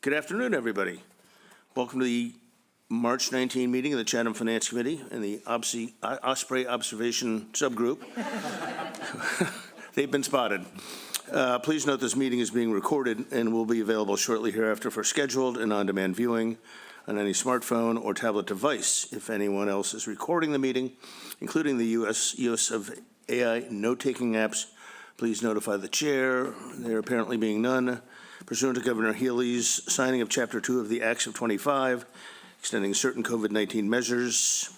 Good afternoon, everybody. Welcome to the March 19 meeting of the Chatham Finance Committee and the Osprey Observation Subgroup. They've been spotted. Please note this meeting is being recorded and will be available shortly hereafter for scheduled and on-demand viewing on any smartphone or tablet device. If anyone else is recording the meeting, including the use of AI note-taking apps, please notify the chair. There apparently being none. Pursuant to Governor Healy's signing of Chapter 2 of the Acts of 25, extending certain COVID-19 measures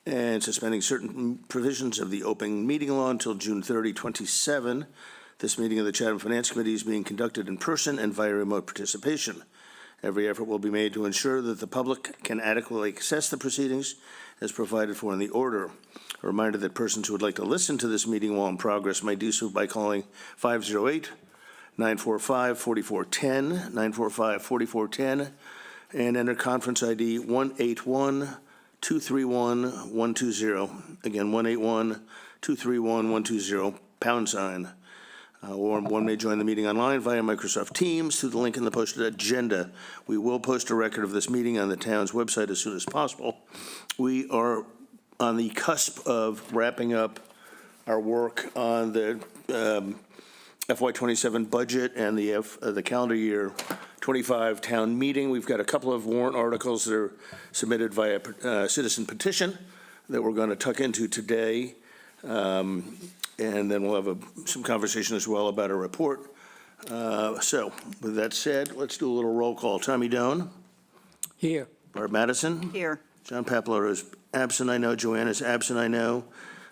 and suspending certain provisions of the open meeting law until June 30, 27, this meeting of the Chatham Finance Committee is being conducted in person and via remote participation. Every effort will be made to ensure that the public can adequately access the proceedings as provided for in the order. A reminder that persons who would like to listen to this meeting while in progress may do so by calling 508-945-4410, 945-4410, and enter conference ID 181-231-120. Again, 181-231-120, pound sign. Or one may join the meeting online via Microsoft Teams through the link in the posted agenda. We will post a record of this meeting on the town's website as soon as possible. We are on the cusp of wrapping up our work on the FY27 budget and the calendar year 25 town meeting. We've got a couple of warrant articles that are submitted via citizen petition that we're going to tuck into today. And then we'll have some conversation as well about a report. So with that said, let's do a little roll call. Tommy Doan. Here. Barb Madison. Here. John Papelotto is absent, I know. Joanna's absent, I know.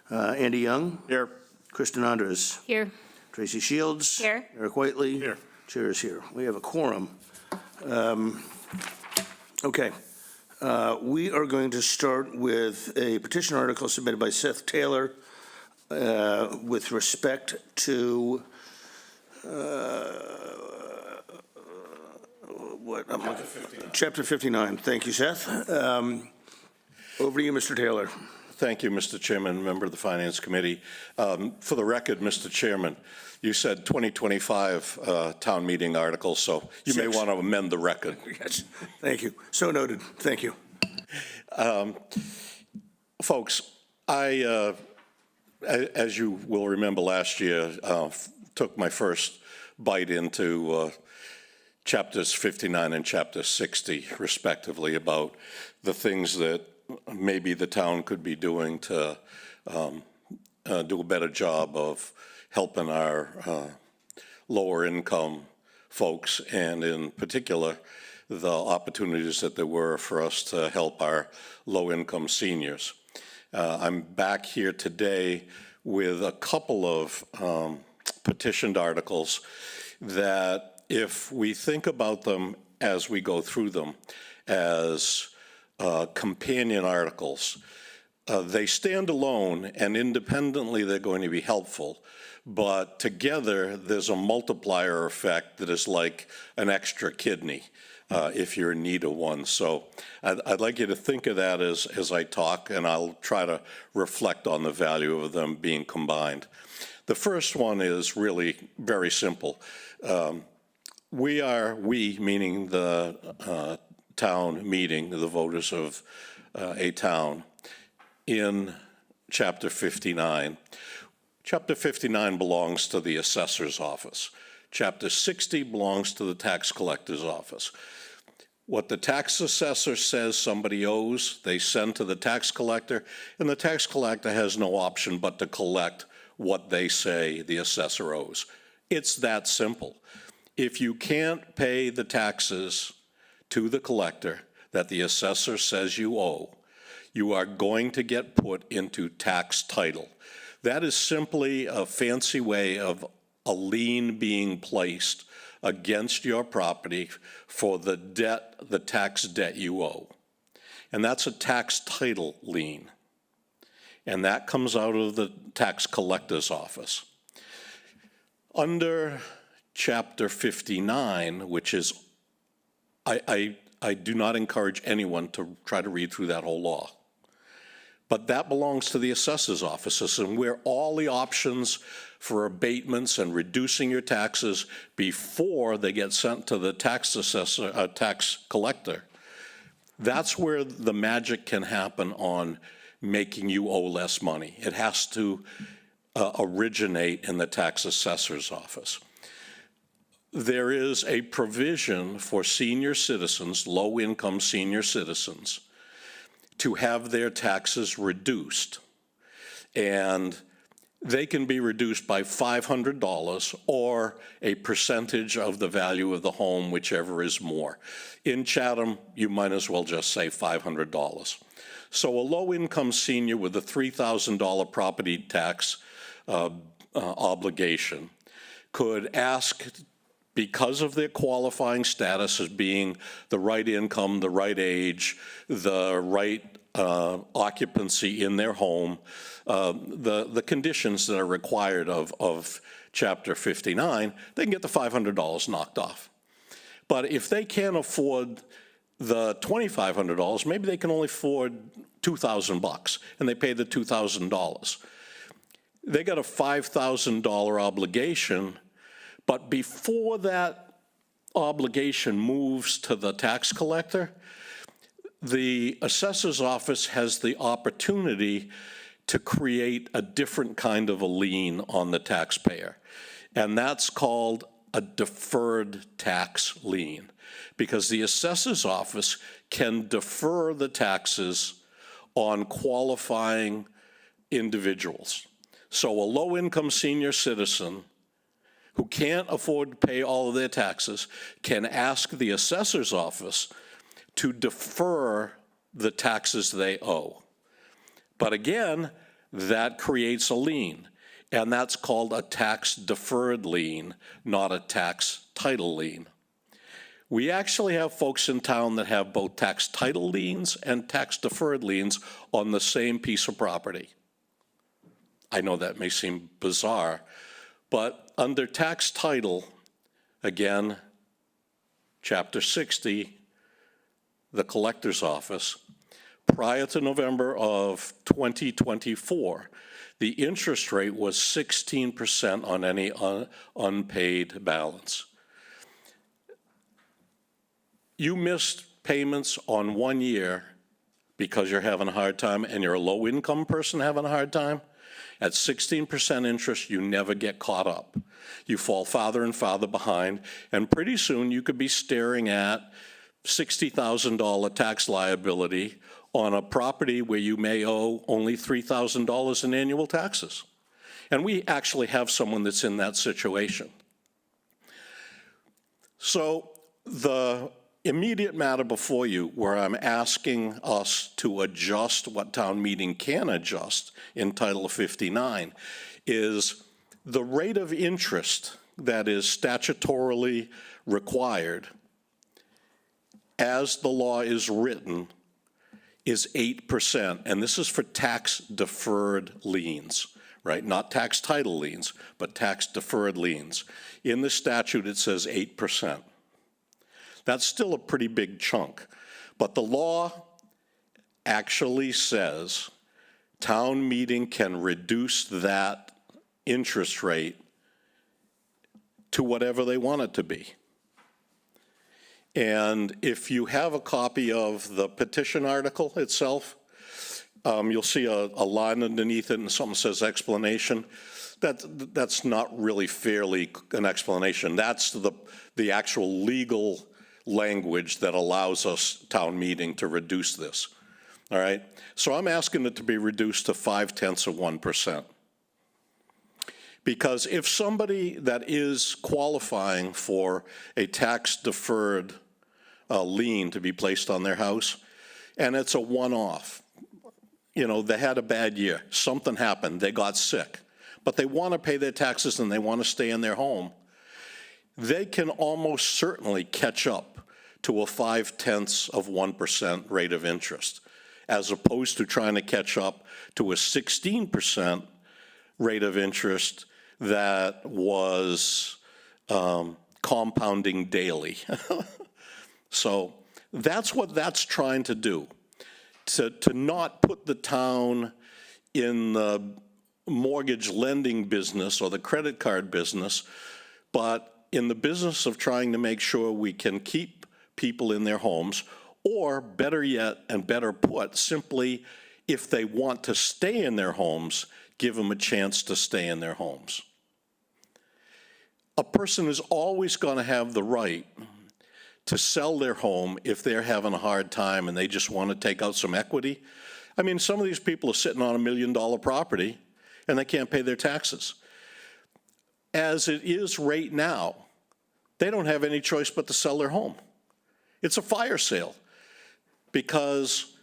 Andy Young. Here. Kristen Andres. Here. Tracy Shields. Here. Eric Whiteley. Here. Chair is here. We have a quorum. Okay. We are going to start with a petition article submitted by Seth Taylor with respect to Chapter 59. Thank you, Seth. Over to you, Mr. Taylor. Thank you, Mr. Chairman, member of the Finance Committee. For the record, Mr. Chairman, you said 2025 town meeting article, so you may want to amend the record. Yes, thank you. So noted. Thank you. Folks, as you will remember last year, took my first bite into chapters 59 and chapter 60, respectively, about the things that maybe the town could be doing to do a better job of helping our lower income folks, and in particular, the opportunities that there were for us to help our low income seniors. I'm back here today with a couple of petitioned articles that, if we think about them as we go through them as companion articles, they stand alone and independently they're going to be helpful, but together there's a multiplier effect that is like an extra kidney if you're in need of one. So I'd like you to think of that as I talk, and I'll try to reflect on the value of them being combined. The first one is really very simple. We meaning the town meeting, the voters of a town, in Chapter 59. Chapter 59 belongs to the assessor's office. Chapter 60 belongs to the tax collector's office. What the tax assessor says somebody owes, they send to the tax collector, and the tax collector has no option but to collect what they say the assessor owes. It's that simple. If you can't pay the taxes to the collector that the assessor says you owe, you are going to get put into tax title. That is simply a fancy way of a lien being placed against your property for the debt, the tax debt you owe. And that's a tax title lien. And that comes out of the tax collector's office. Under Chapter 59, which is, I do not encourage anyone to try to read through that whole law. But that belongs to the assessor's offices, and where all the options for abatements and reducing your taxes before they get sent to the tax assessor, tax collector, that's where the magic can happen on making you owe less money. It has to originate in the tax assessor's office. There is a provision for senior citizens, low-income senior citizens, to have their taxes reduced. And they can be reduced by $500 or a percentage of the value of the home, whichever is more. In Chatham, you might as well just say $500. So a low-income senior with a $3,000 property tax obligation could ask, because of their qualifying status as being the right income, the right age, the right occupancy in their home, the conditions that are required of Chapter 59, they can get the $500 knocked off. But if they can't afford the $2,500, maybe they can only afford $2,000, and they pay the $2,000. They got a $5,000 obligation, but before that obligation moves to the tax collector, the assessor's office has the opportunity to create a different kind of a lien on the taxpayer. And that's called a deferred tax lien, because the assessor's office can defer the taxes on qualifying individuals. So a low-income senior citizen who can't afford to pay all of their taxes can ask the assessor's office to defer the taxes they owe. But again, that creates a lien, and that's called a tax deferred lien, not a tax title lien. We actually have folks in town that have both tax title liens and tax deferred liens on the same piece of property. I know that may seem bizarre, but under tax title, again, Chapter 60, the collector's office, prior to November of 2024, the interest rate was 16% on any unpaid balance. You missed payments on 1 year because you're having a hard time and you're a low-income person having a hard time. At 16% interest, you never get caught up. You fall farther and farther behind, and pretty soon you could be staring at $60,000 tax liability on a property where you may owe only $3,000 in annual taxes. And we actually have someone that's in that situation. So the immediate matter before you, where I'm asking us to adjust what town meeting can adjust in Title 59, is the rate of interest that is statutorily required as the law is written is 8%, and this is for tax deferred liens, right? Not tax title liens, but tax deferred liens. In the statute, it says 8%. That's still a pretty big chunk, but the law actually says town meeting can reduce that interest rate to whatever they want it to be. And if you have a copy of the petition article itself, you'll see a line underneath it and something says explanation. That's not really fairly an explanation. That's the actual legal language that allows us, town meeting, to reduce this. All right? So I'm asking it to be reduced to 0.5%. Because if somebody that is qualifying for a tax-deferred lien to be placed on their house, and it's a one-off, they had a bad year, something happened, they got sick, but they want to pay their taxes and they want to stay in their home, they can almost certainly catch up to a 0.5% rate of interest, as opposed to trying to catch up to a 16% rate of interest that was compounding daily. So that's what that's trying to do, to not put the town in the mortgage lending business or the credit card business, but in the business of trying to make sure we can keep people in their homes, or better yet, and better put, simply, if they want to stay in their homes, give them a chance to stay in their homes. A person is always going to have the right to sell their home if they're having a hard time and they just want to take out some equity. I mean, some of these people are sitting on $1 million property and they can't pay their taxes. As it is right now, they don't have any choice but to sell their home. It's a fire sale, because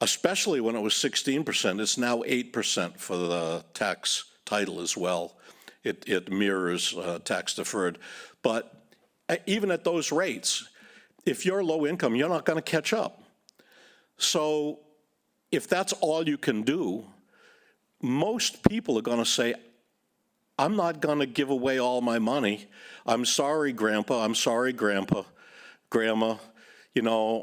especially when it was 16%, it's now 8% for the tax title as well. It mirrors tax deferred. But even at those rates, if you're low income, you're not going to catch up. So if that's all you can do, most people are going to say, I'm not going to give away all my money. I'm sorry, Grandpa. I'm sorry, Grandma.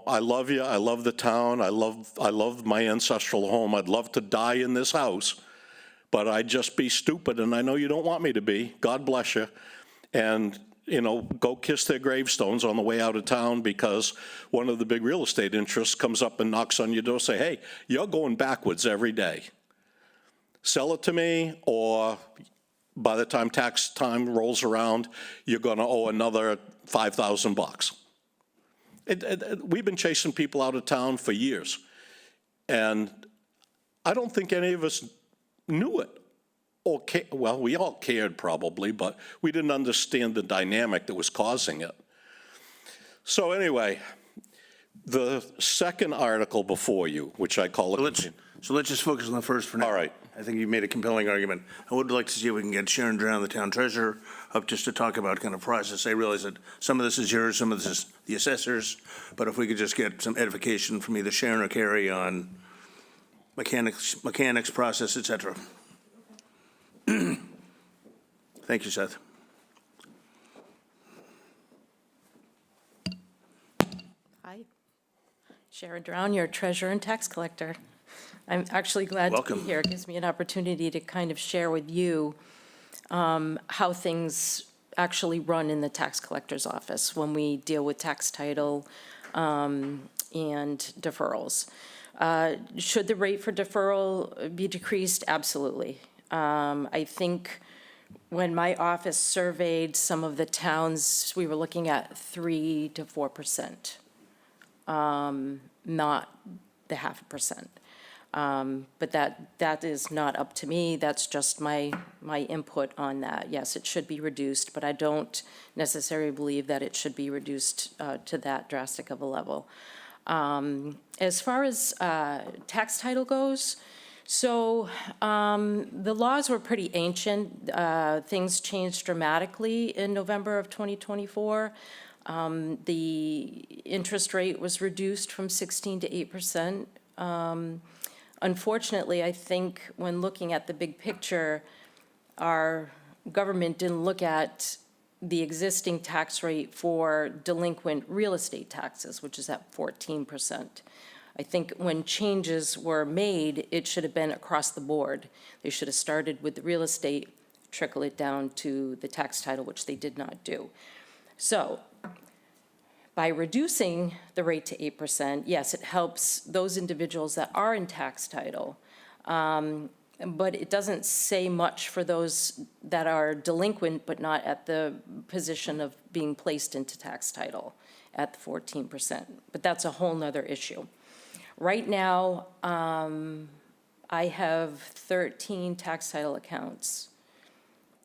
I love you. I love the town. I love my ancestral home. I'd love to die in this house, but I'd just be stupid, and I know you don't want me to be. God bless you. And, go kiss their gravestones on the way out of town, because one of the big real estate interests comes up and knocks on your door, say, hey, you're going backwards every day. Sell it to me, or by the time tax time rolls around, you're going to owe another $5,000. We've been chasing people out of town for years, and I don't think any of us knew it. Well, we all cared probably, but we didn't understand the dynamic that was causing it. So anyway, the second article before you, which I call it. So let's just focus on the first for now. All right. I think you made a compelling argument. I would like to see if we can get Sharon Drown, the town treasurer, up just to talk about kind of process. I realize that some of this is yours, some of this is the assessors, but if we could just get some edification from either Sharon or Carrie on mechanics, process, et cetera. Thank you, Seth. Hi, Sharon Drown, your treasurer and tax collector. I'm actually glad to Welcome. be here. It gives me an opportunity to kind of share with you how things actually run in the tax collector's office when we deal with tax title and deferrals. Should the rate for deferral be decreased? Absolutely. I think when my office surveyed some of the towns, we were looking at 3 to 4%, not the 0.5%. But that is not up to me. That's just my input on that. Yes, it should be reduced, but I don't necessarily believe that it should be reduced to that drastic of a level. As far as tax title goes, so the laws were pretty ancient. Things changed dramatically in November of 2024. The interest rate was reduced from 16 to 8%. Unfortunately, I think when looking at the big picture, our government didn't look at the existing tax rate for delinquent real estate taxes, which is at 14%. I think when changes were made, it should have been across the board. They should have started with the real estate, trickle it down to the tax title, which they did not do. So by reducing the rate to 8%, yes, it helps those individuals that are in tax title, but it doesn't say much for those that are delinquent but not at the position of being placed into tax title at the 14%. But that's a whole nother issue. Right now, I have 13 tax title accounts,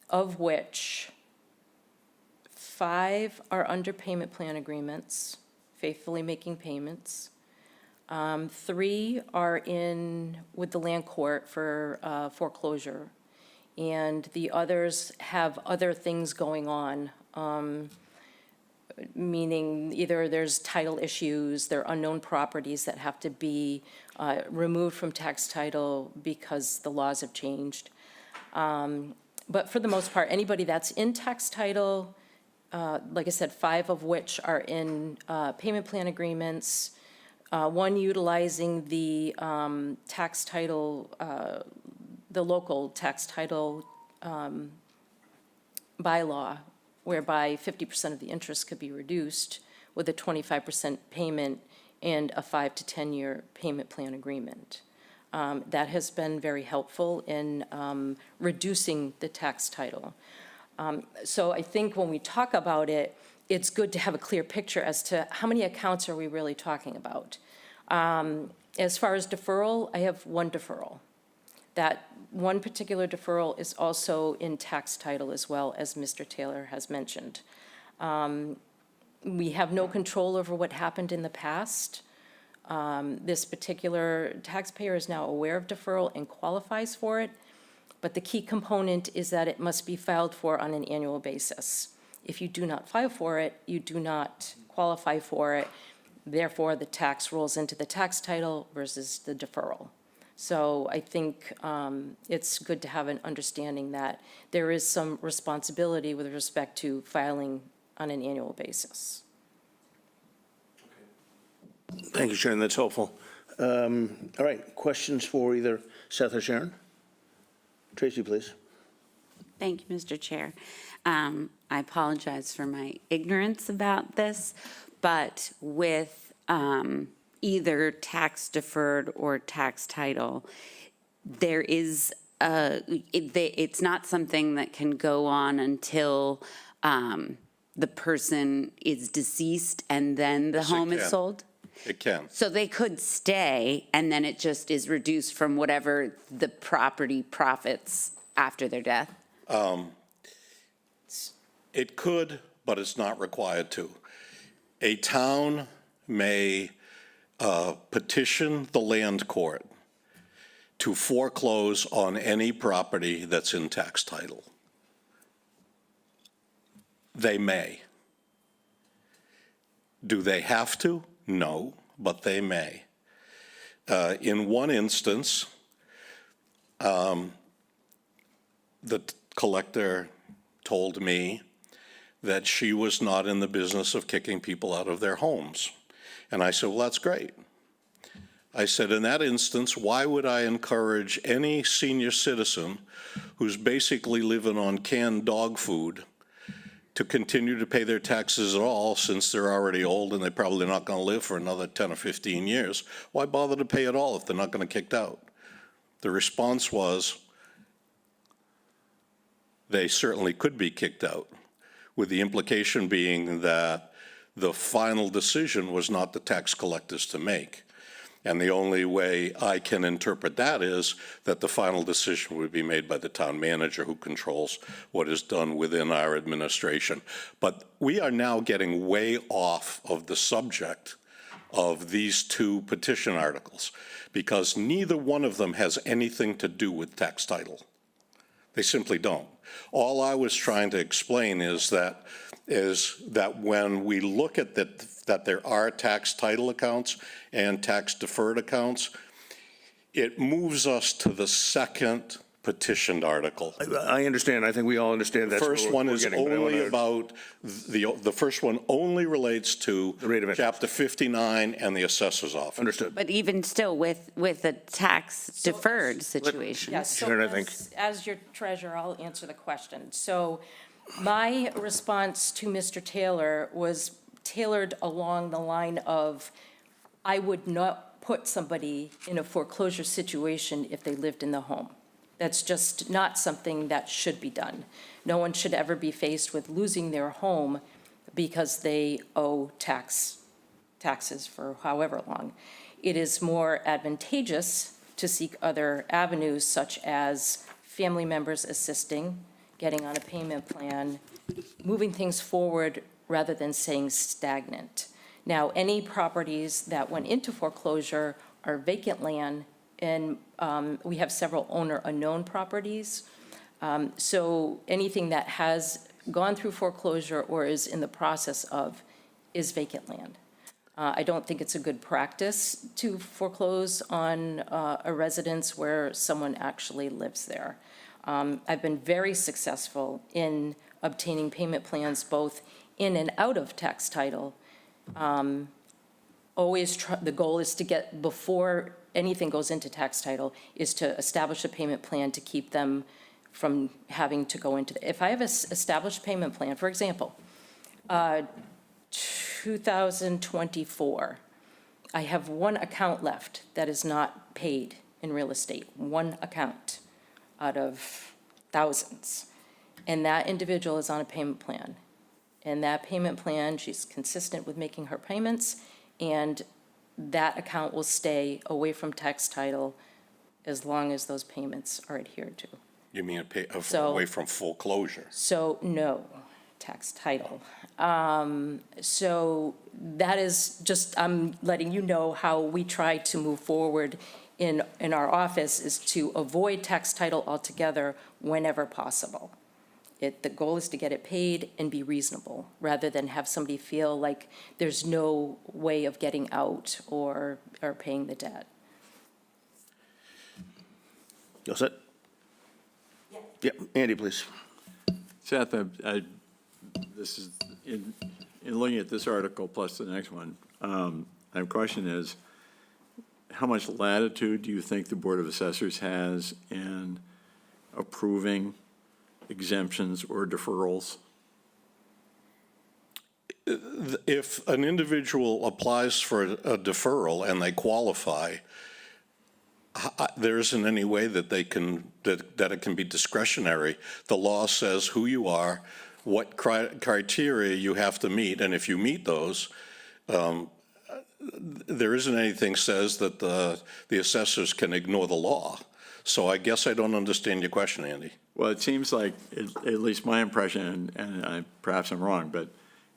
of which 5 are under payment plan agreements, faithfully making payments. 3 are in with the land court for foreclosure, and the others have other things going on, meaning either there's title issues, there are unknown properties that have to be removed from tax title because the laws have changed. But for the most part, anybody that's in tax title, like I said, 5 of which are in payment plan agreements, 1 utilizing the tax title, the local tax title bylaw, whereby 50% of the interest could be reduced with a 25% payment and a 5 to 10-year payment plan agreement. That has been very helpful in reducing the tax title. So I think when we talk about it, it's good to have a clear picture as to how many accounts are we really talking about. As far as deferral, I have 1 deferral. That one particular deferral is also in tax title as well, as Mr. Taylor has mentioned. We have no control over what happened in the past. This particular taxpayer is now aware of deferral and qualifies for it, but the key component is that it must be filed for on an annual basis. If you do not file for it, you do not qualify for it. Therefore, the tax rolls into the tax title versus the deferral. So I think it's good to have an understanding that there is some responsibility with respect to filing on an annual basis. Thank you, Sharon, that's helpful. All right, questions for either Seth or Sharon? Tracy, please. Thank you, Mr. Chair. I apologize for my ignorance about this, but with either tax deferred or tax title, there is, it's not something that can go on until the person is deceased and then the Yes, it home is can. sold? It can. So they could stay, and then it just is reduced from whatever the property profits after their death? It could, but it's not required to. A town may petition the land court to foreclose on any property that's in tax title. They may. Do they have to? No, but they may. In one instance, the collector told me that she was not in the business of kicking people out of their homes. And I said, well, that's great. I said, in that instance, why would I encourage any senior citizen who's basically living on canned dog food to continue to pay their taxes at all, since they're already old and they're probably not going to live for another 10 or 15 years? Why bother to pay at all if they're not going to get kicked out? The response was, they certainly could be kicked out, with the implication being that the final decision was not the tax collector's to make. And the only way I can interpret that is that the final decision would be made by the town manager, who controls what is done within our administration. But we are now getting way off of the subject of these 2 petition articles, because neither one of them has anything to do with tax title. They simply don't. All I was trying to explain is that when we look at that there are tax title accounts and tax deferred accounts, it moves us to the second petitioned article. I understand, I think we all understand that's The what first we're one is getting, but I only wanna- about, the first one only relates to The rate of interest. Chapter 59 and the assessor's office. Understood. But even still, with a tax deferred situation? Yes, so Sharon, I think. as your treasurer, I'll answer the question. So my response to Mr. Taylor was tailored along the line of, I would not put somebody in a foreclosure situation if they lived in the home. That's just not something that should be done. No one should ever be faced with losing their home because they owe taxes for however long. It is more advantageous to seek other avenues, such as family members assisting, getting on a payment plan, moving things forward rather than staying stagnant. Now, any properties that went into foreclosure are vacant land, and we have several owner-unknown properties. So anything that has gone through foreclosure or is in the process of is vacant land. I don't think it's a good practice to foreclose on a residence where someone actually lives there. I've been very successful in obtaining payment plans both in and out of tax title. The goal is to get, before anything goes into tax title, is to establish a payment plan to keep them from having to go into, if I have an established payment plan, for example, 2024, I have one account left that is not paid in real estate, one account out of thousands. And that individual is on a payment plan. And that payment plan, she's consistent with making her payments, and that account will stay away from tax title as long as those payments are adhered to. You mean So- away from foreclosure? So, no, tax title. So that is just, I'm letting you know how we try to move forward in our office, is to avoid tax title altogether whenever possible. The goal is to get it paid and be reasonable, rather than have somebody feel like there's no way of getting out or paying the debt. You all set? Yeah. Andy, please. Seth, this is, in looking at this article plus the next one, my question is, how much latitude do you think the Board of Assessors has in approving exemptions or deferrals? If an individual applies for a deferral and they qualify, there isn't any way that they can, that it can be discretionary. The law says who you are, what criteria you have to meet, and if you meet those, there isn't anything says that the assessors can ignore the law. So I guess I don't understand your question, Andy. Well, it seems like, at least my impression, and perhaps I'm wrong, but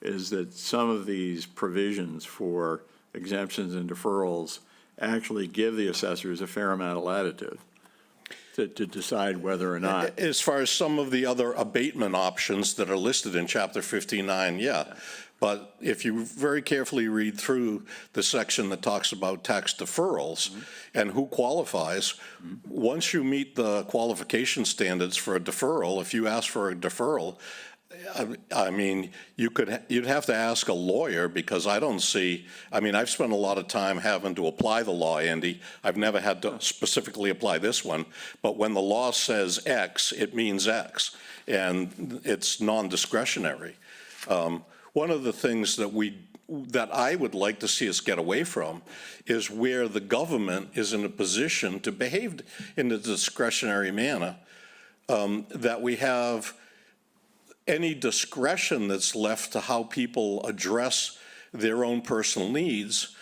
is that some of these provisions for exemptions and deferrals actually give the assessors a fair amount of latitude to decide whether or not. As far as some of the other abatement options that are listed in Chapter 59, yeah. But if you very carefully read through the section that talks about tax deferrals and who qualifies, once you meet the qualification standards for a deferral, if you ask for a deferral, I mean, you'd have to ask a lawyer, because I don't see, I mean, I've spent a lot of time having to apply the law, Andy. I've never had to specifically apply this one, but when the law says X, it means X, and it's non-discretionary. One of the things that I would like to see us get away from is where the government is in a position to behave in a discretionary manner, that we have any discretion that's left to how people address their own personal needs,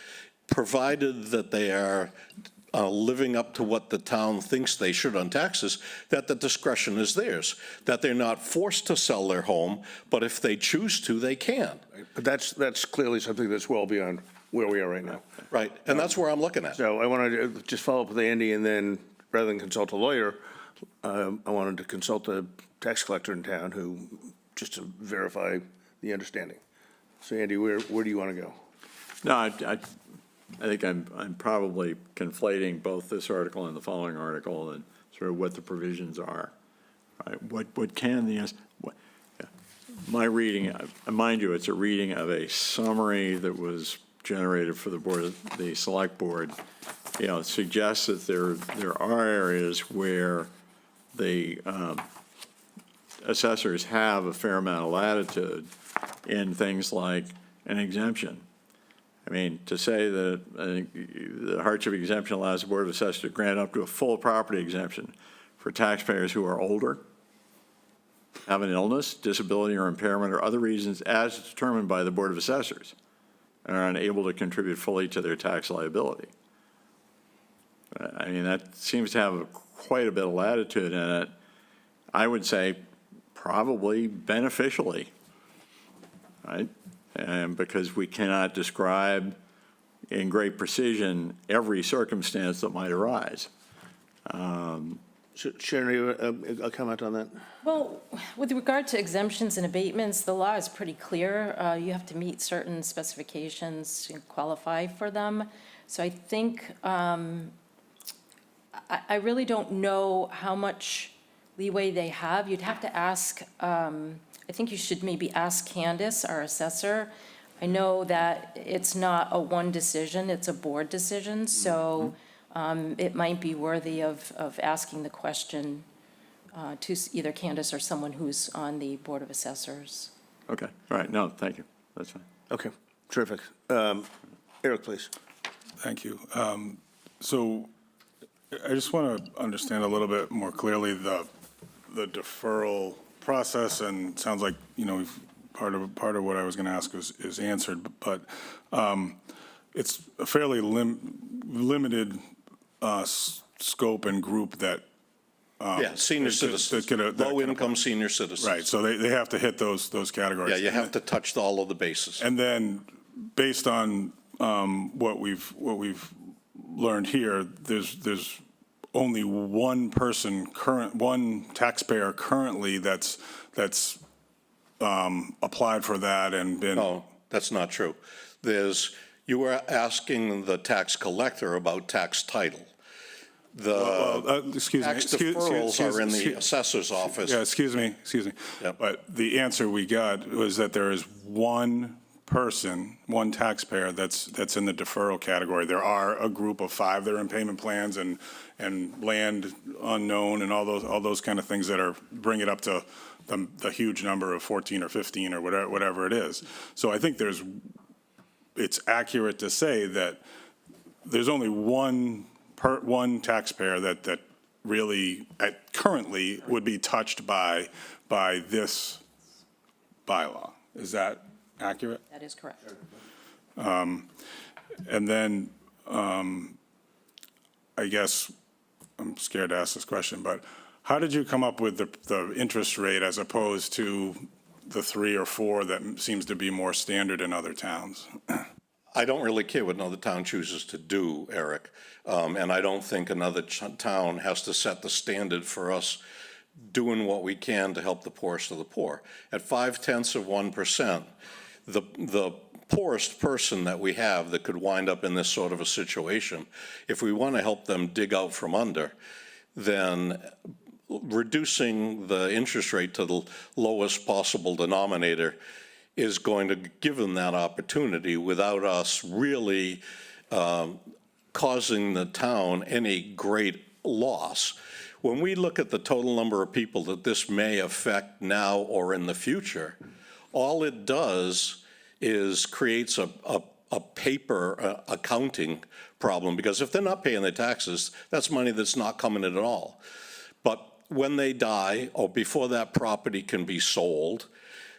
provided that they are living up to what the town thinks they should on taxes, that the discretion is theirs, that they're not forced to sell their home, but if they choose to, they can. But that's clearly something that's well beyond where we are right now. Right, and that's where I'm looking at. So I wanted to just follow up with Andy, and then, rather than consult a lawyer, I wanted to consult a tax collector in town just to verify the understanding. So Andy, where do you want to go? No, I think I'm probably conflating both this article and the following article, and sort of what the provisions are. Right? What can the, my reading, mind you, it's a reading of a summary that was generated for the select board. You know, it suggests that there are areas where the assessors have a fair amount of latitude in things like an exemption. I mean, to say that I think the hardship exemption allows the Board of Assessors to grant up to a full property exemption for taxpayers who are older, have an illness, disability, or impairment, or other reasons as determined by the Board of Assessors, and are unable to contribute fully to their tax liability. I mean, that seems to have quite a bit of latitude in it. I would say probably beneficially, right? and because we cannot describe in great precision every circumstance that might arise. Sharon, a comment on that? Well, with regard to exemptions and abatements, the law is pretty clear. You have to meet certain specifications to qualify for them. So I think, I really don't know how much leeway they have. You'd have to ask, I think you should maybe ask Candace, our assessor. I know that it's not a one decision, it's a board decision, so it might be worthy of asking the question to either Candace or someone who's on the Board of Assessors. Okay, all right, no, thank you, that's fine. Okay, terrific. Eric, please. Thank you. So I just want to understand a little bit more clearly the deferral process, and it sounds like, part of what I was going to ask is answered, but it's a fairly limited scope and group that. Yeah, senior citizens, low-income senior citizens. Right, so they have to hit those categories. Yeah, you have to touch all of the bases. And then, based on what we've learned here, there's only one taxpayer currently that's applied for that and been. No, that's not true. You were asking the tax collector about tax title. Excuse me. Tax deferrals are in the assessor's office. Yeah, excuse me. Yep. But the answer we got was that there is one person, one taxpayer that's in the deferral category. There are a group of 5 that are in payment plans and land unknown and all those kind of things that bring it up to the huge number of 14 or 15 or whatever it is. So I think it's accurate to say that there's only one taxpayer that really currently would be touched by this bylaw. Is that accurate? That is correct. And then I guess I'm scared to ask this question, but how did you come up with the interest rate as opposed to the 3 or 4 that seems to be more standard in other towns? I don't really care what another town chooses to do, Eric. And I don't think another town has to set the standard for us doing what we can to help the poorest of the poor. At 0.5%, the poorest person that we have that could wind up in this sort of a situation, if we want to help them dig out from under, then reducing the interest rate to the lowest possible denominator is going to give them that opportunity without us really causing the town any great loss. When we look at the total number of people that this may affect now or in the future, all it does is creates a paper accounting problem, because if they're not paying their taxes, that's money that's not coming in at all. But when they die or before that property can be sold,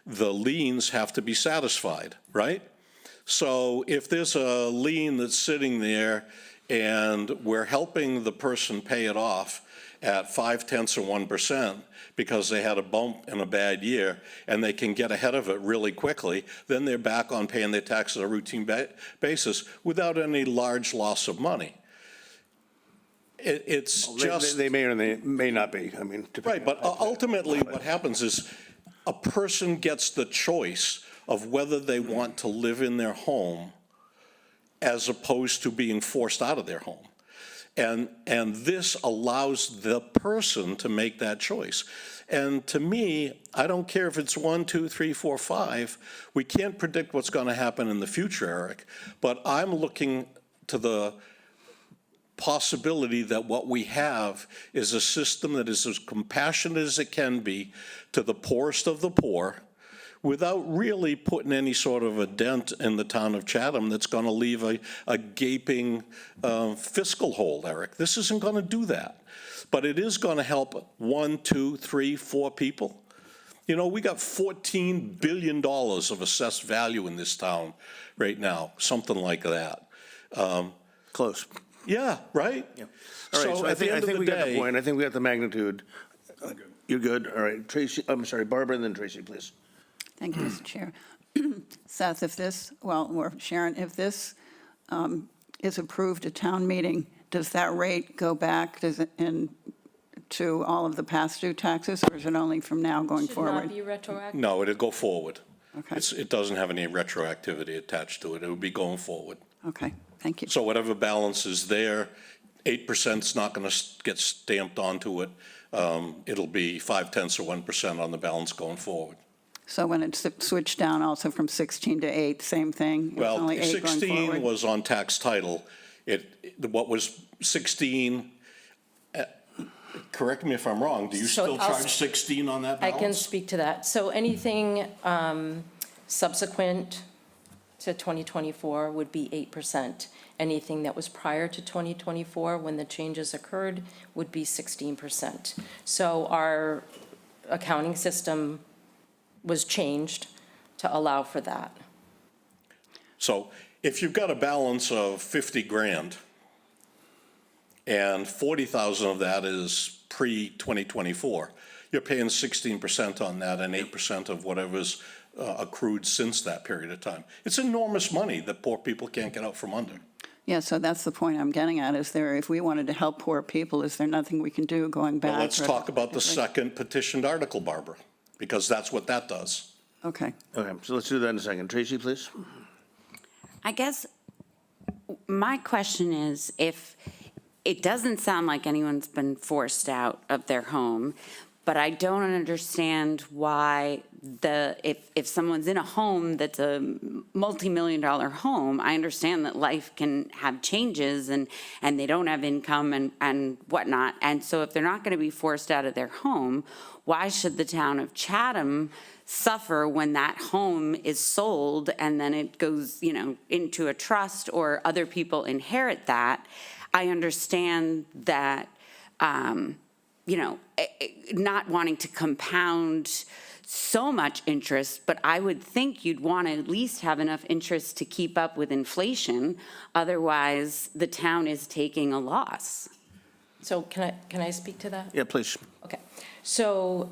the liens have to be satisfied, right? So if there's a lien that's sitting there and we're helping the person pay it off at 0.5% because they had a bump in a bad year and they can get ahead of it really quickly, then they're back on paying their taxes on a routine basis without any large loss of money. It's just. They may or they may not be, I mean. Right, but ultimately what happens is a person gets the choice of whether they want to live in their home as opposed to being forced out of their home. And this allows the person to make that choice. And to me, I don't care if it's 1, 2, 3, 4, 5. We can't predict what's going to happen in the future, Eric. But I'm looking to the possibility that what we have is a system that is as compassionate as it can be to the poorest of the poor, without really putting any sort of a dent in the town of Chatham that's going to leave a gaping fiscal hole, Eric. This isn't going to do that. But it is going to help 1, 2, 3, 4 people. You know, we got $14 billion of assessed value in this town right now, something like that. Close. Yeah, right? Yeah. All right, so I think we got the point. I think we got the magnitude. You're good? All right, Tracy, I'm sorry, Barbara, and then Tracy, please. Thank you, Mr. Chair. Seth, if this, well, or Sharon, if this is approved at town meeting, does that rate go back, to all of the past due taxes, or is it only from now going Should forward? not be retroactive. No, it'd go forward. Okay. It doesn't have any retroactivity attached to it. It would be going forward. Okay, thank you. So whatever balance is there, 8%'s not going to get stamped onto it. It'll be 0.5% on the balance going forward. So when it's switched down also from 16 to 8, same thing? It's Well, only 8 going 16 forward? was on tax title. What was 16, correct me if I'm wrong, do you So still I'll charge 16 on that I balance? can speak to that. So anything subsequent to 2024 would be 8%. Anything that was prior to 2024, when the changes occurred, would be 16%. So our accounting system was changed to allow for that. So if you've got a balance of 50 grand and 40,000 of that is pre-2024, you're paying 16% on that and 8% of whatever's accrued since that period of time. It's enormous money that poor people can't get out from under. Yeah, so that's the point I'm getting at. Is there, if we wanted to help poor people, is there nothing we can do going back? Well, let's talk about the retroactively? second petitioned article, Barbara, because that's what that does. Okay. Okay, so let's do that in a second. Tracy, please. I guess my question is, if it doesn't sound like anyone's been forced out of their home, but I don't understand why if someone's in a home that's a multi-million-dollar home, I understand that life can have changes and they don't have income and whatnot. And so if they're not going to be forced out of their home, why should the town of Chatham suffer when that home is sold and then it goes, into a trust or other people inherit that? I understand that, not wanting to compound so much interest, but I would think you'd want to at least have enough interest to keep up with inflation. Otherwise, the town is taking a loss. So can I speak to that? Yeah, please. Okay, so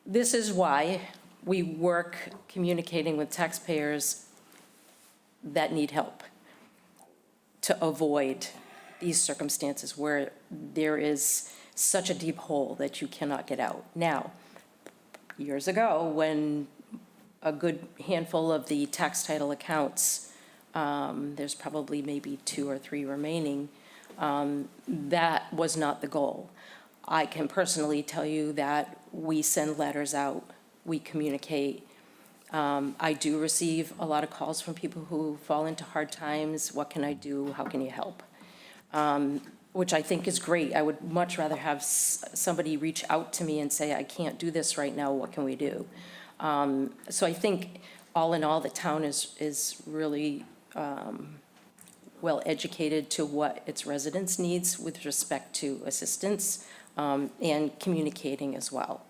this is why we work communicating with taxpayers that need help to avoid these circumstances where there is such a deep hole that you cannot get out. Now, years ago, when a good handful of the tax title accounts, there's probably maybe 2 or 3 remaining, that was not the goal. I can personally tell you that we send letters out, we communicate. I do receive a lot of calls from people who fall into hard times. What can I do? How can you help? Which I think is great. I would much rather have somebody reach out to me and say, I can't do this right now, what can we do? So I think, all in all, the town is really well educated to what its residents needs with respect to assistance and communicating as well.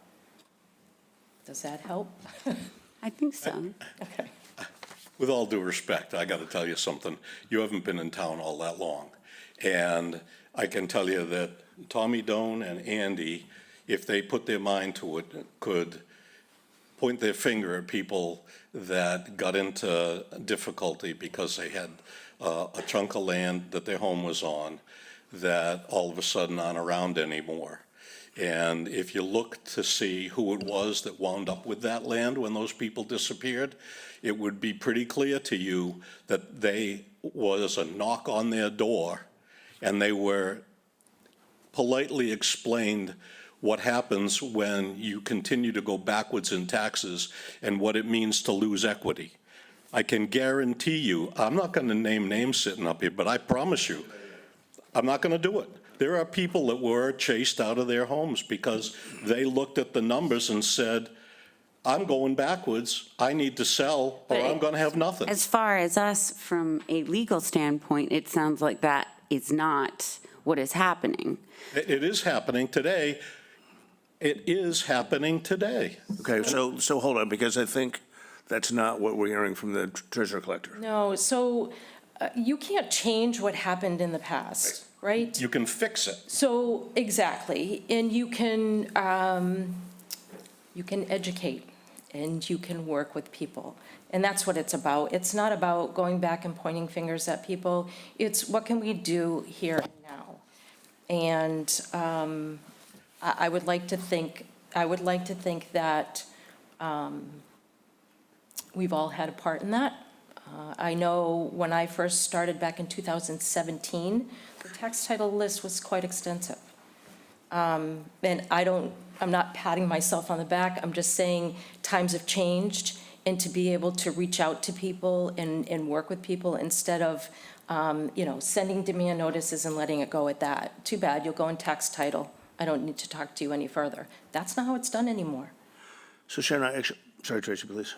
Does that help? I think so. Okay. With all due respect, I got to tell you something. You haven't been in town all that long. And I can tell you that Tommy Doan and Andy, if they put their mind to it, could point their finger at people that got into difficulty because they had a chunk of land that their home was on that all of a sudden aren't around anymore. And if you look to see who it was that wound up with that land when those people disappeared, it would be pretty clear to you that they was a knock on their door and they were politely explained what happens when you continue to go backwards in taxes and what it means to lose equity. I can guarantee you, I'm not going to name names sitting up here, but I promise you, I'm not going to do it. There are people that were chased out of their homes because they looked at the numbers and said, I'm going backwards, I need to sell, or But I'm going to have nothing. As far as us, from a legal standpoint, it sounds like that is not what is happening. It is happening today. It is happening today. Okay, so hold on, because I think that's not what we're hearing from the treasurer collector. No, so you can't change what happened in the past, right? You can fix it. So, exactly, and you can educate and you can work with people. And that's what it's about. It's not about going back and pointing fingers at people. It's what can we do here and now? And I would like to think that we've all had a part in that. I know when I first started back in 2017, the tax title list was quite extensive. And I'm not patting myself on the back, I'm just saying times have changed, and to be able to reach out to people and work with people instead of, sending demand notices and letting it go at that. Too bad, you'll go in tax title. I don't need to talk to you any further. That's not how it's done anymore. So Sharon, sorry, Tracy, please.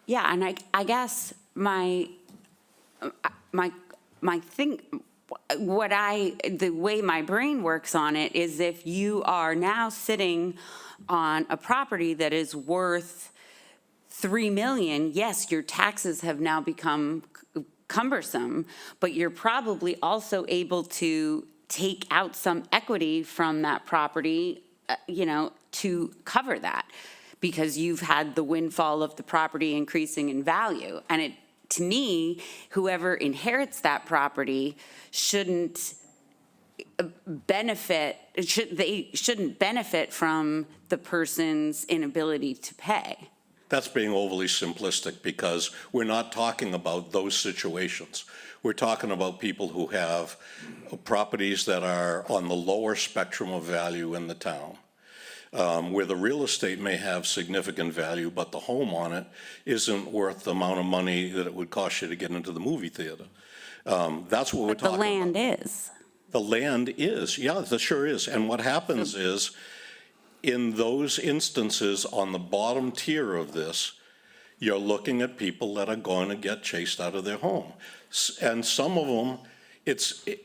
Yeah, and I guess the way my brain works on it is if you are now sitting on a property that is worth $3 million, yes, your taxes have now become cumbersome, but you're probably also able to take out some equity from that property, to cover that, because you've had the windfall of the property increasing in value. And to me, whoever inherits that property shouldn't benefit from the person's inability to pay. That's being overly simplistic because we're not talking about those situations. We're talking about people who have properties that are on the lower spectrum of value in the town, where the real estate may have significant value, but the home on it isn't worth the amount of money that it would cost you to get into the movie theater. That's what we're But the talking about. land is. The land is, yeah, that sure is. And what happens is, in those instances on the bottom tier of this, you're looking at people that are going to get chased out of their home. And some of them,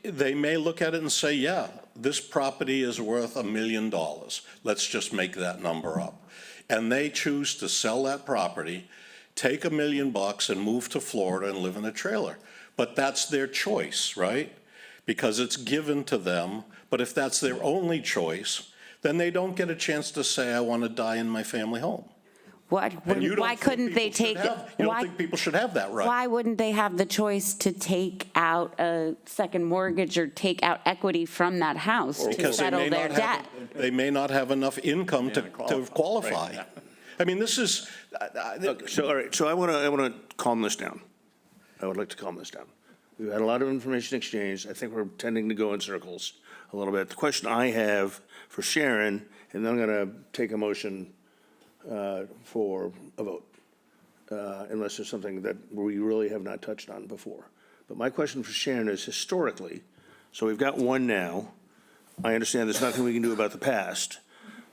they may look at it and say, yeah, this property is worth $1 million. Let's just make that number up. And they choose to sell that property, take $1 million and move to Florida and live in a trailer. But that's their choice, right? Because it's given to them. But if that's their only choice, then they don't get a chance to say, I want to die in my family home. Why couldn't they take? You don't think people should have that right? Why wouldn't they have the choice to take out a second mortgage or take out equity from that house to Because settle their debt? they may not have enough income to qualify. I mean, this is, So, all right, so I want to calm this down. I would like to calm this down. We've had a lot of information exchanged. I think we're tending to go in circles a little bit. The question I have for Sharon, and then I'm going to take a motion for a vote, unless there's something that we really have not touched on before. But my question for Sharon is historically, so we've got one now. I understand there's nothing we can do about the past,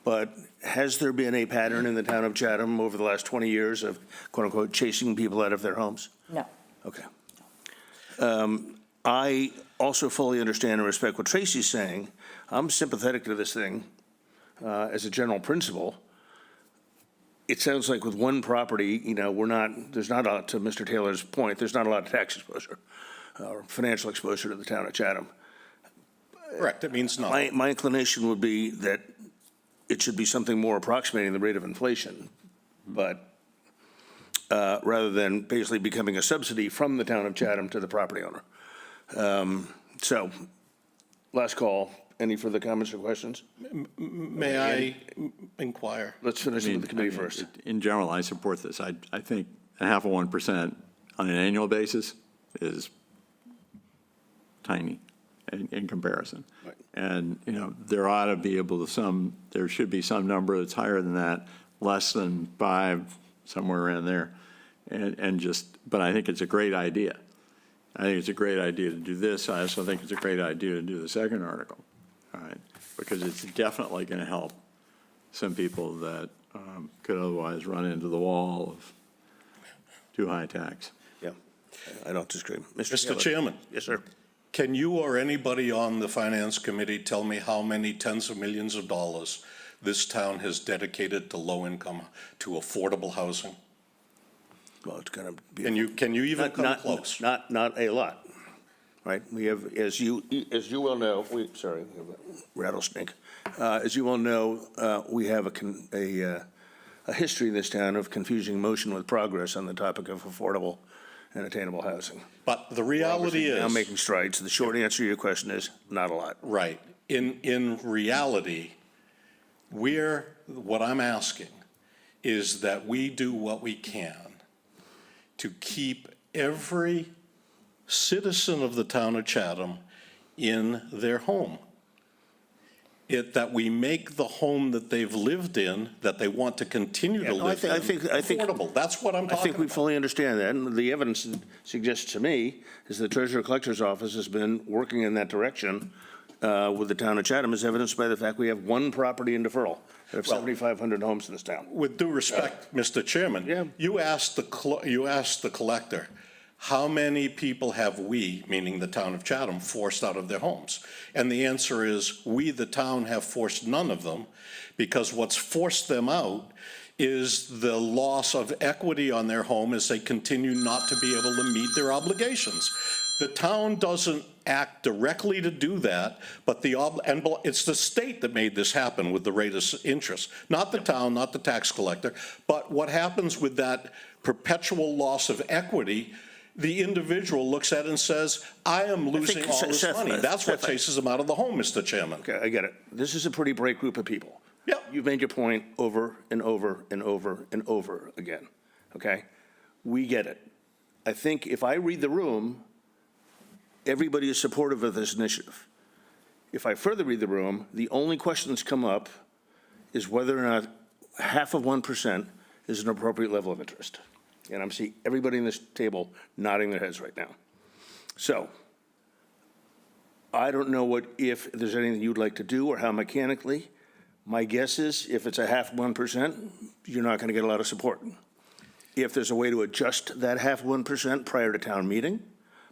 but has there been a pattern in the town of Chatham over the last 20 years of quote-unquote chasing people out of their homes? No. Okay. I also fully understand and respect what Tracy's saying. I'm sympathetic to this thing as a general principle. It sounds like with one property, there's not a, to Mr. Taylor's point, there's not a lot of tax exposure or financial exposure to the town of Chatham. correct, it means nothing. My inclination would be that it should be something more approximating the rate of inflation, but rather than basically becoming a subsidy from the town of Chatham to the property owner. So, last call. Any further comments or questions? May I inquire? Let's finish with the committee first. In general, I support this. I think 0.5% on an annual basis is tiny in comparison. Right. And, there ought to be able to there should be some number that's higher than that, less than 5, somewhere around there. But I think it's a great idea. I think it's a great idea to do this. I also think it's a great idea to do the second article, all right? Because it's definitely going to help some people that could otherwise run into the wall of too high tax. Yeah, I don't disagree. Mr. Taylor. Chairman. Yes, sir. Can you or anybody on the Finance Committee tell me how many tens of millions of dollars this town has dedicated to low-income, to affordable housing? Well, it's going to be. Can you even come close? Not a lot, right? We have, as you well know, we have a rattlesnake. As you well know, we have a history in this town of confusing motion with progress on the topic of affordable and attainable housing. But the reality Now is, making strides. The short answer to your question is not a lot. right, in reality, what I'm asking is that we do what we can to keep every citizen of the town of Chatham in their home. That we make the home that they've lived in, that they want to continue to Yeah, no, live in, I think- affordable. That's what I'm I talking think we about. fully understand that, and the evidence suggests to me is the Treasurer Collector's Office has been working in that direction with the town of Chatham, as evidenced by the fact we have one property in deferral out of 7,500 homes in this town. With due respect, Mr. Chairman, Yeah. you asked the collector, how many people have we, meaning the town of Chatham, forced out of their homes? And the answer is, we, the town, have forced none of them, because what's forced them out is the loss of equity on their home as they continue not to be able to meet their obligations. The town doesn't act directly to do that, but it's the state that made this happen with the rate of interest, not the town, not the tax collector. But what happens with that perpetual loss of equity, the individual looks at it and says, I am losing all this Seth, money. That's what Seth, chases them out of the home, Mr. Chairman. Okay, I get it. This is a pretty bright group of people. Yep. You've made your point over and over and over and over again, okay? We get it. I think if I read the room, everybody is supportive of this initiative. If I further read the room, the only question that's come up is whether or not 0.5% is an appropriate level of interest. And I'm seeing everybody in this table nodding their heads right now. So I don't know if there's anything you'd like to do or how mechanically. My guess is if it's 0.5%, you're not going to get a lot of support. If there's a way to adjust that 0.5% prior to town meeting,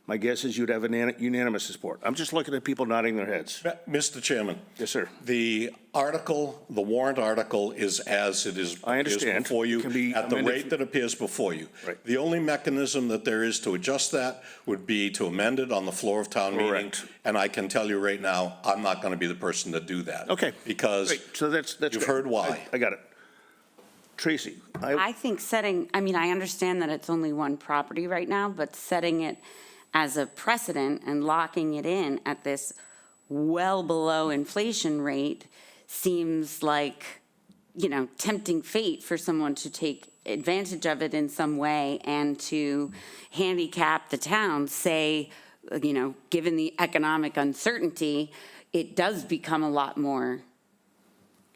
my guess is you'd have unanimous support. I'm just looking at people nodding their heads. Mr. Chairman. Yes, sir. The warrant article is as it is. I understand. Before you, It can be at the amended. rate that appears before you. Right. The only mechanism that there is to adjust that would be to amend it on the floor of town meeting. Correct. And I can tell you right now, I'm not going to be the person to do that. Okay. Because Great. So that's you've good. heard why. I got it. Tracy, I think I understand that it's only one property right now, but setting it as a precedent and locking it in at this well below inflation rate seems like, tempting fate for someone to take advantage of it in some way and to handicap the town, say, given the economic uncertainty, it does become a lot more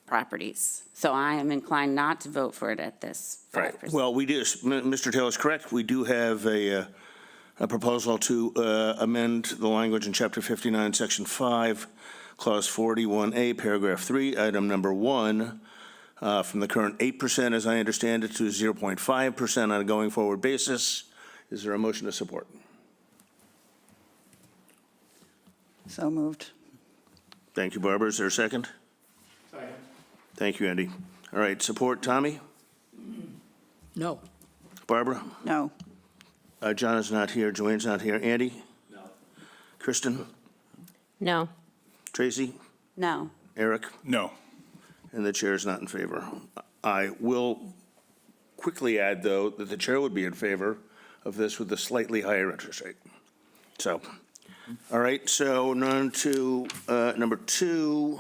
properties. So I am inclined not to vote for it at this 5%. right. Well, we do, Mr. Taylor's correct. We do have a proposal to amend the language in Chapter 59, Section 5, Clause 41A, Paragraph 3, Item Number 1, from the current 8%, as I understand it, to 0.5% on a going-forward basis. Is there a motion to support? So moved. Thank you, Barbara. Is there a second? Second. Thank you, Andy. All right, support, Tommy? No. Barbara? No. John is not here. Joanne's not here. Andy? No. Kristen? No. Tracy? No. Eric? No. And the chair is not in favor. I will quickly add, though, that the chair would be in favor of this with a slightly higher interest rate. So, all right, so on to number 2.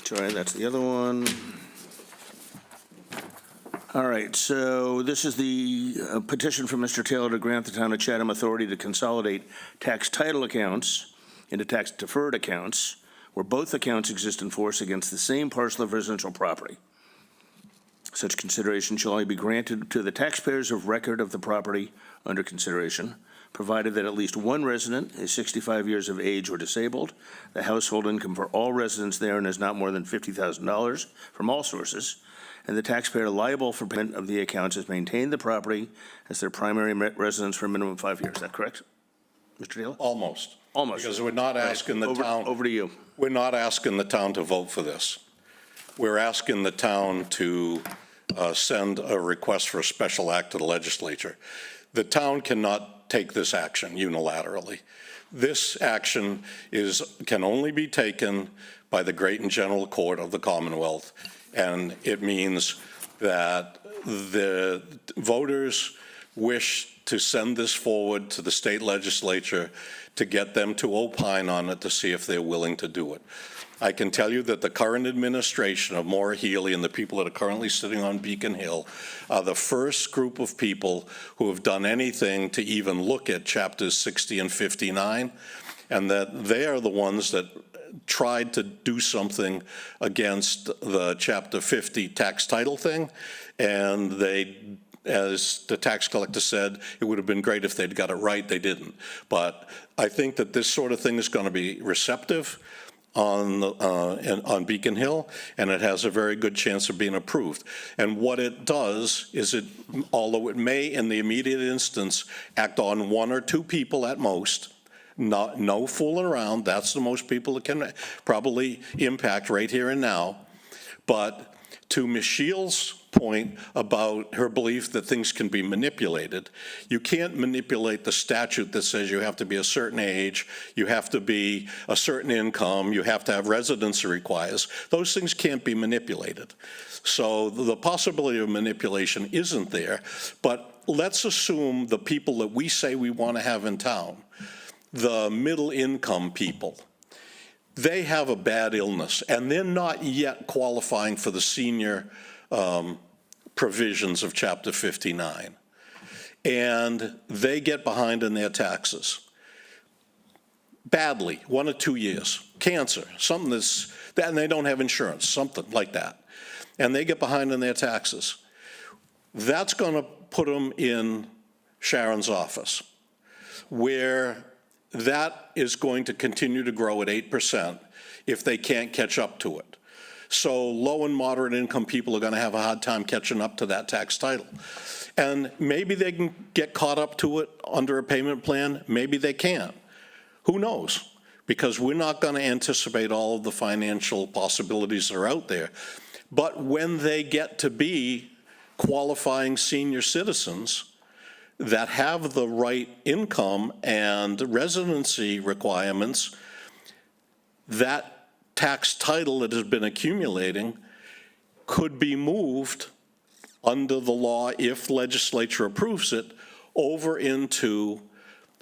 Sorry, that's the other one. All right, so this is the petition from Mr. Taylor to grant the town of Chatham authority to consolidate tax title accounts into tax deferred accounts where both accounts exist in force against the same parcel of residential property. Such consideration shall only be granted to the taxpayers of record of the property under consideration, provided that at least one resident is 65 years of age or disabled, the household income for all residents therein is not more than $50,000 from all sources, and the taxpayer liable for payment of the accounts has maintained the property as their primary residence for a minimum of 5 years. Is that correct, Mr. Taylor? Almost. Almost. Because we're not asking the town. Over to you. We're not asking the town to vote for this. We're asking the town to send a request for a special act to the legislature. The town cannot take this action unilaterally. This action can only be taken by the Great and General Court of the Commonwealth. And it means that the voters wish to send this forward to the state legislature to get them to opine on it to see if they're willing to do it. I can tell you that the current administration of Maura Healey and the people that are currently sitting on Beacon Hill are the first group of people who have done anything to even look at chapters 60 and 59, and that they are the ones that tried to do something against the chapter 50 tax title thing, and they, as the tax collector said, it would have been great if they'd got it right. They didn't. But I think that this sort of thing is going to be receptive on Beacon Hill, and it has a very good chance of being approved. And what it does is it, although it may in the immediate instance act on one or two people at most, no fooling around, that's the most people it can probably impact right here and now. But to Michelle's point about her belief that things can be manipulated, you can't manipulate the statute that says you have to be a certain age, you have to be a certain income, you have to have residency requires. Those things can't be manipulated. So the possibility of manipulation isn't there, but let's assume the people that we say we want to have in town, the middle income people, they have a bad illness and they're not yet qualifying for the senior provisions of Chapter 59. And they get behind in their taxes. Badly, 1 or 2 years. Cancer, something that's, and they don't have insurance, something like that. And they get behind in their taxes. That's going to put them in Sharon's office, where that is going to continue to grow at 8% if they can't catch up to it. So low and moderate income people are going to have a hard time catching up to that tax title. And maybe they can get caught up to it under a payment plan, maybe they can't. Who knows? Because we're not going to anticipate all of the financial possibilities that are out there. But when they get to be qualifying senior citizens that have the right income and residency requirements, that tax title that has been accumulating could be moved under the law, if legislature approves it, over into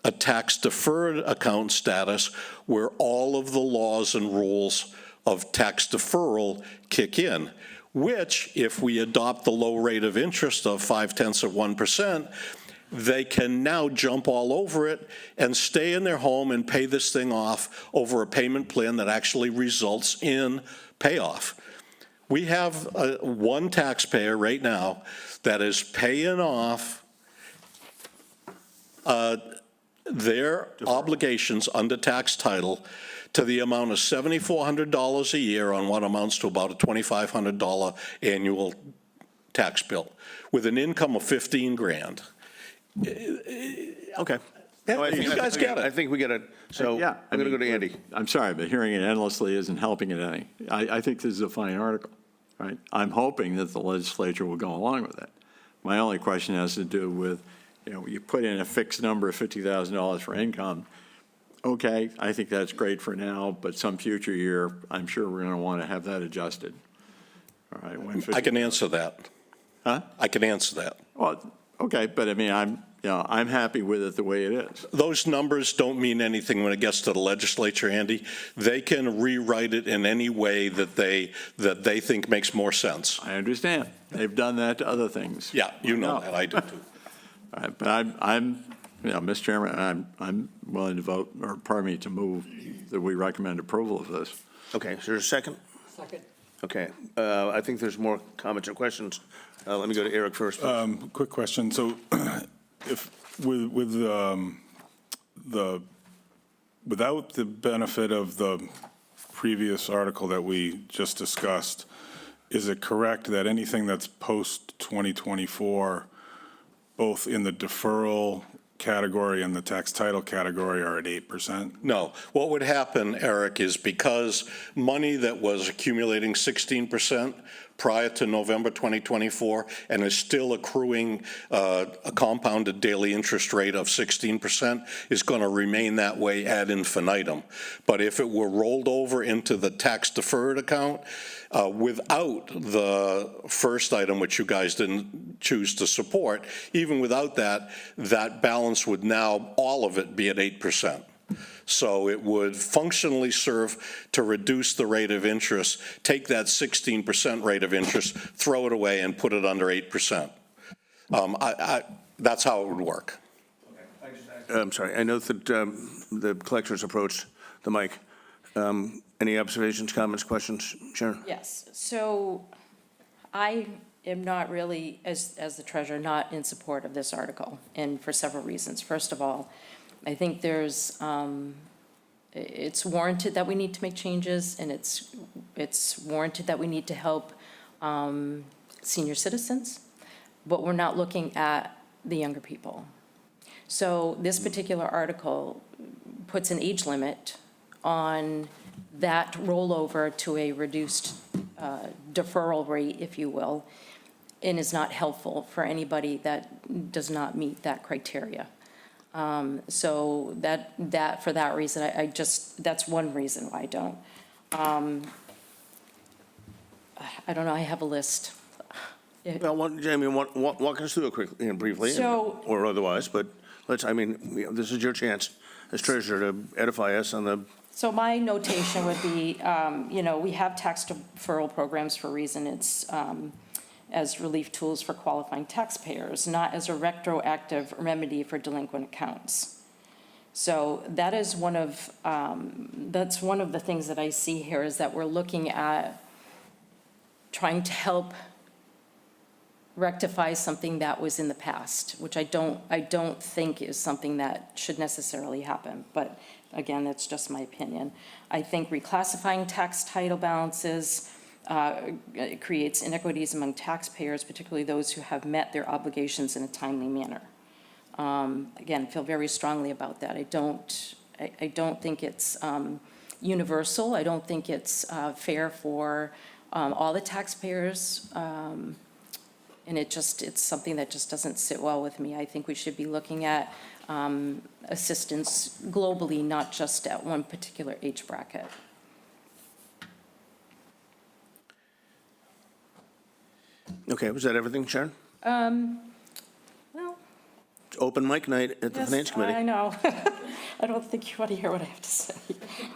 a tax deferred account status where all of the laws and rules of tax deferral kick in, which, if we adopt the low rate of interest of 0.5%, they can now jump all over it and stay in their home and pay this thing off over a payment plan that actually results in payoff. We have one taxpayer right now that is paying off their obligations under tax title to the amount of $7,400 a year on what amounts to about a $2,500 annual tax bill, with an income of 15 grand. Okay. Yeah, you guys get it. I think we get it. So Yeah, I'm going to go to Andy. I'm sorry, but hearing it endlessly isn't helping it any. I think this is a fine article, right? I'm hoping that the legislature will go along with it. My only question has to do with, you put in a fixed number of $50,000 for income. Okay, I think that's great for now, but some future year, I'm sure we're going to want to have that adjusted. All right. I can answer that. Huh? I can answer that. Well, okay, but I mean, I'm happy with it the way it is. Those numbers don't mean anything when it gets to the legislature, Andy. They can rewrite it in any way that they think makes more sense. I understand. They've done that to other things. Yeah, you know that. I do too. All right, but I'm Mr. Chairman, I'm willing to vote, or pardon me, to move that we recommend approval of this. Okay, is there a second? Second. Okay, I think there's more comments or questions. Let me go to Eric first. Quick question. So if without the benefit of the previous article that we just discussed, is it correct that anything that's post 2024, both in the deferral category and the tax title category, are at 8%? No. What would happen, Eric, is because money that was accumulating 16% prior to November 2024 and is still accruing a compounded daily interest rate of 16% is going to remain that way ad infinitum. But if it were rolled over into the tax deferred account, without the first item, which you guys didn't choose to support, even without that, that balance would now, all of it, be at 8%. So it would functionally serve to reduce the rate of interest, take that 16% rate of interest, throw it away, and put it under 8%. That's how it would work. I'm sorry, I know that the collector's approached the mic. Any observations, comments, questions? Sharon? Yes, so I am not really, as the treasurer, not in support of this article, and for several reasons. First of all, I think it's warranted that we need to make changes, and it's warranted that we need to help senior citizens, but we're not looking at the younger people. So this particular article puts an age limit on that rollover to a reduced deferral rate, if you will, and is not helpful for anybody that does not meet that criteria. So that for that reason, I just, that's one reason why I don't. I don't know, I have a list. Well, Jamie, walk us through it quickly, briefly, So- or otherwise, but this is your chance as treasurer to edify us on the. So my notation would be, we have tax deferral programs for a reason. It's as relief tools for qualifying taxpayers, not as a retroactive remedy for delinquent accounts. So that is that's one of the things that I see here, is that we're looking at trying to help rectify something that was in the past, which I don't think is something that should necessarily happen. But again, that's just my opinion. I think reclassifying tax title balances it creates inequities among taxpayers, particularly those who have met their obligations in a timely manner. Again, feel very strongly about that. I don't think it's universal. I don't think it's fair for all the taxpayers. And it's something that just doesn't sit well with me. I think we should be looking at assistance globally, not just at one particular age bracket. Okay, was that everything, Sharon? Well, Open mic night at the yes, Finance Committee. I know. I don't think you want to hear what I have to say.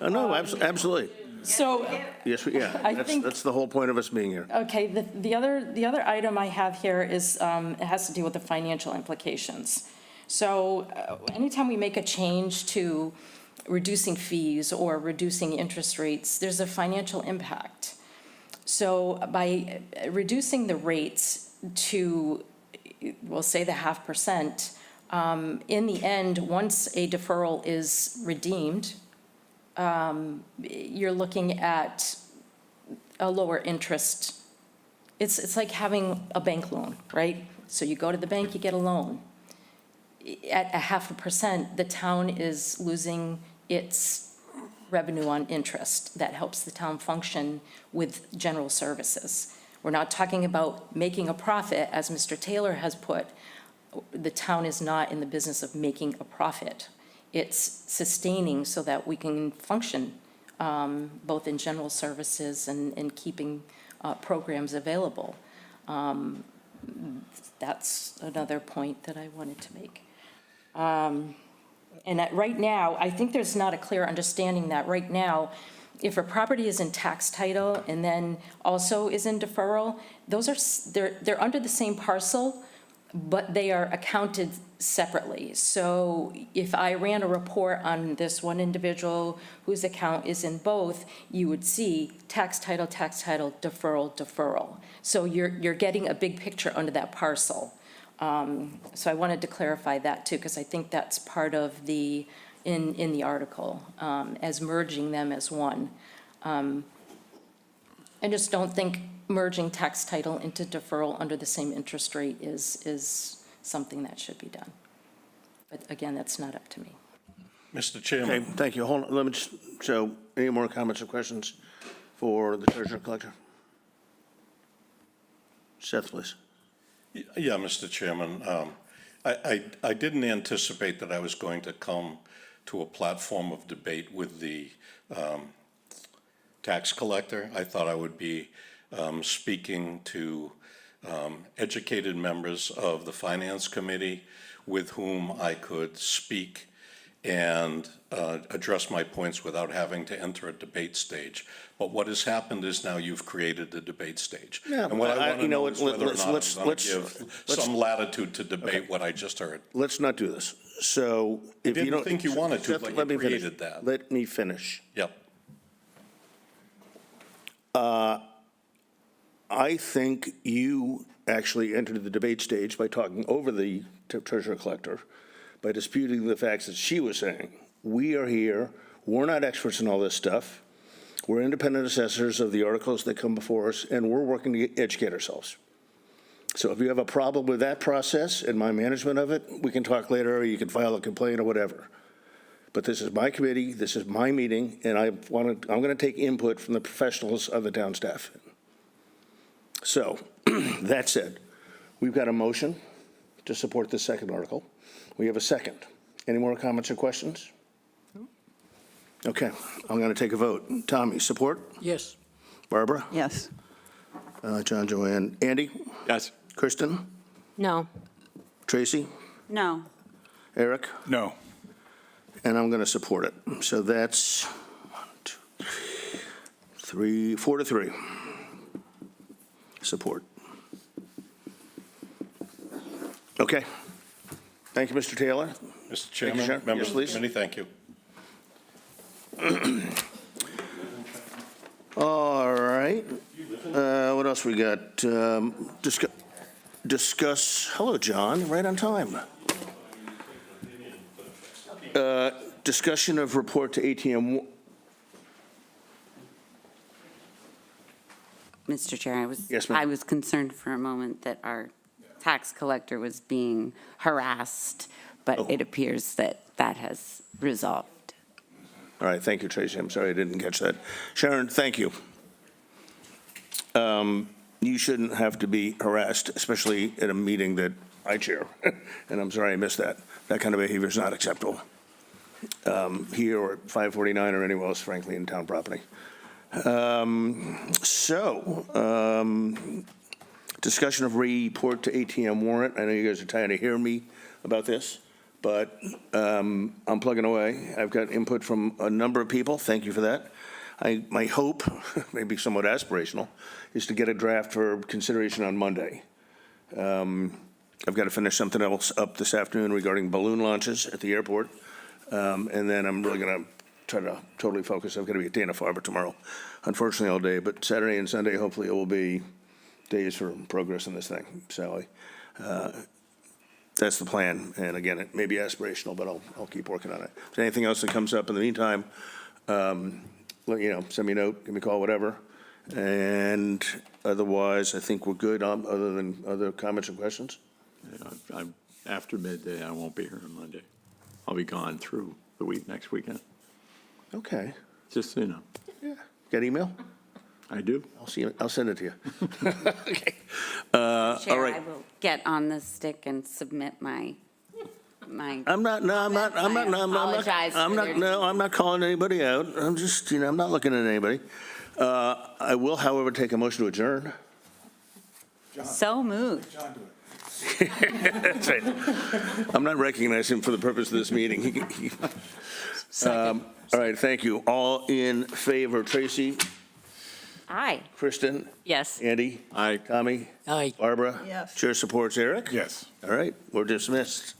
Oh, no, absolutely. So, Yes, I think- that's the whole point of us being here. okay, the other item I have here is, it has to do with the financial implications. So anytime we make a change to reducing fees or reducing interest rates, there's a financial impact. So by reducing the rates to, we'll say the 0.5%, in the end, once a deferral is redeemed, you're looking at a lower interest. It's like having a bank loan, right? So you go to the bank, you get a loan. At a 0.5%, the town is losing its revenue on interest. That helps the town function with general services. We're not talking about making a profit, as Mr. Taylor has put. The town is not in the business of making a profit. It's sustaining so that we can function both in general services and keeping programs available. That's another point that I wanted to make. And that right now, I think there's not a clear understanding that right now, if a property is in tax title and then also is in deferral, they're under the same parcel, but they are accounted separately. So if I ran a report on this one individual whose account is in both, you would see tax title, deferral. So you're getting a big picture under that parcel. So I wanted to clarify that too, because I think that's part of in the article, as merging them as one. I just don't think merging tax title into deferral under the same interest rate is something that should be done. But again, that's not up to me. Mr. Okay, Chairman, thank you. Hold on, let me just, so any more comments or questions for the treasurer collector? Seth, please. Yeah, Mr. Chairman, I didn't anticipate that I was going to come to a platform of debate with the tax collector. I thought I would be speaking to educated members of the Finance Committee with whom I could speak and address my points without having to enter a debate stage. But what has happened is now you've created a debate stage. Yeah, And what I want you to know know what, is whether or let's- not let's- I'm going let's- to give let's- some latitude to debate what I just heard. Let's not do this. So if you didn't don't. think you wanted to, Seth, but you let me finish. created that. Let me finish. Yep. I think you actually entered the debate stage by talking over the treasurer collector, by disputing the facts that she was saying. We are here, we're not experts in all this stuff. We're independent assessors of the articles that come before us, and we're working to educate ourselves. So if you have a problem with that process and my management of it, we can talk later, or you can file a complaint or whatever. But this is my committee, this is my meeting, and I'm going to take input from the professionals of the town staff. So, that said, we've got a motion to support the second article. We have a second. Any more comments or questions? Okay, I'm going to take a vote. Tommy, support? Yes. Barbara? Yes. John, Joanne, Andy? Yes. Kristen? No. Tracy? No. Eric? No. And I'm going to support it. So that's 4 to 3. Support. Okay. Thank you, Mr. Taylor. Mr. you, Chairman, Sharon. members Yes, of the please. committee, thank you. All right. What else we got? Discuss, hello, John, right on time. Discussion of report to ATM. Mr. Chair, Yes, ma'am. I was concerned for a moment that our tax collector was being harassed, but Oh. it appears that that has resolved. All right, thank you, Tracy. I'm sorry I didn't catch that. Sharon, thank you. You shouldn't have to be harassed, especially at a meeting that I chair, and I'm sorry I missed that. That kind of behavior is not acceptable here or at 549 or anywhere else, frankly, in town property. Discussion of report to ATM warrant. I know you guys are tired of hearing me about this, but I'm plugging away. I've got input from a number of people. Thank you for that. My hope, maybe somewhat aspirational, is to get a draft for consideration on Monday. I've got to finish something else up this afternoon regarding balloon launches at the airport. And then I'm really going to try to totally focus. I've got to be at Dana-Farber tomorrow, unfortunately all day, but Saturday and Sunday, hopefully it will be days for progress in this thing. So that's the plan. And again, it may be aspirational, but I'll keep working on it. If there's anything else that comes up in the meantime, send me a note, give me a call, whatever. And otherwise, I think we're good other than other comments and questions. After midday, I won't be here on Monday. I'll be gone through the week, next weekend, Okay. just so you know. Yeah. Got email? I do. I'll send it to you. Okay. Chair, all right. I will get on the stick and submit my. I'm not calling anybody out. I'm just, I'm not looking at anybody. I will, however, take a motion to adjourn. So moved. That's right. I'm not recognizing him for the purpose of this meeting. All right, thank you. All in favor, Tracy, Aye. Kristen, Yes. Andy, Aye. Tommy, Aye. Barbara? Yes. Chair supports Eric? Yes. All right, we're dismissed.